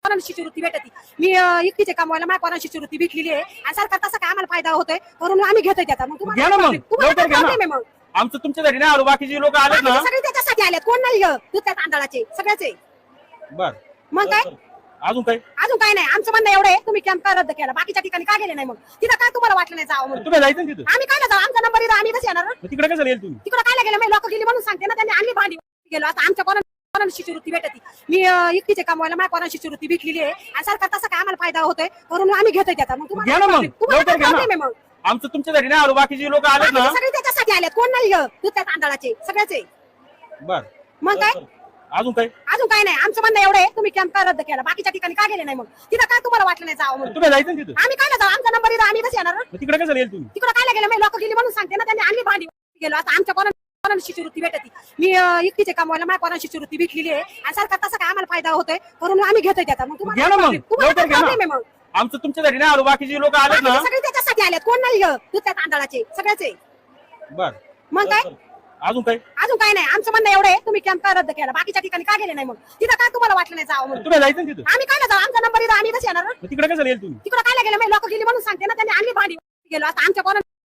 कोणाला शिष्यवृत्ती भेटती. मी एकटीचे कमवायला माझ्या कोणाला शिष्यवृत्ती भेटलेली आहे आणि सरकार तसा काय आम्हाला फायदा होतोय म्हणून आम्ही घेतोय त्याचा. मग घ्या ना मग, लवकर घ्या ना. मग आमचं तुमच्यासाठी नाही आलो, बाकीचे लोक आलेत ना. सगळे त्याच्यासाठी आलेत, कोण नाही दुसऱ्या तांदळाचे सगळ्याचे. बर मग काय अजून काय? अजून काय नाही. आमचं म्हणणं एवढं आहे, तुम्ही कॅम्प का रद्द केला, बाकीच्या ठिकाणी का गेले नाही? मग तिथं काय तुम्हाला वाटलं नाही जावं म्हणून? तुम्ही जायचं ना तिथं. आम्ही काय जाऊ, आमचा नंबर आम्ही कसं येणार? तिकडे कसं येईल तुम्ही? तिकडे काय गेलं मी लोक गेली म्हणून सांगते ना, त्यांनी आणली भांडी गेलो. आता आमच्या कोणाला शिष्यवृत्ती भेटती. मी एकटीचे कमवायला माझ्या कोणाला शिष्यवृत्ती भेटलेली आहे आणि सरकार तसा काय आम्हाला फायदा होतोय म्हणून आम्ही घेतोय त्याचा. मग घ्या ना मग, लवकर घ्या ना. मग आमचं तुमच्यासाठी नाही आलो, बाकीचे लोक आलेत ना. सगळे त्याच्यासाठी आलेत, कोण नाही दुसऱ्या तांदळाचे सगळ्याचे. बर मग काय अजून काय? अजून काय नाही. आमचं म्हणणं एवढं आहे, तुम्ही कॅम्प का रद्द केला, बाकीच्या ठिकाणी का गेले नाही? मग तिथं काय तुम्हाला वाटलं नाही जावं म्हणून? तुम्ही जायचं ना तिथं. आम्ही काय जाऊ, आमचा नंबर आम्ही कसं येणार? तिकडे कसं येईल तुम्ही? तिकडे काय गेलं मी लोक गेली म्हणून सांगते ना, त्यांनी आणली भांडी गेलो. आता आमच्या कोणाला शिष्यवृत्ती भेटती. मी एकटीचे कमवायला माझ्या कोणाला शिष्यवृत्ती भेटलेली आहे आणि सरकार तसा काय आम्हाला फायदा होतोय म्हणून आम्ही घेतोय त्याचा. मग घ्या ना मग, लवकर घ्या ना. मग आमचं तुमच्यासाठी नाही आलो, बाकीचे लोक आलेत ना. सगळे त्याच्यासाठी आलेत, कोण नाही दुसऱ्या तांदळाचे सगळ्याचे. बर मग काय अजून काय? अजून काय नाही. आमचं म्हणणं एवढं आहे, तुम्ही कॅम्प का रद्द केला, बाकीच्या ठिकाणी का गेले नाही? मग तिथं काय तुम्हाला वाटलं नाही जावं म्हणून? तुम्ही जायचं ना तिथं. आम्ही काय जाऊ, आमचा नंबर आम्ही कसं येणार? तिकडे कसं येईल तुम्ही? तिकडे काय गेलं मी लोक गेली म्हणून सांगते ना, त्यांनी आणली भांडी गेलो. आता आमच्या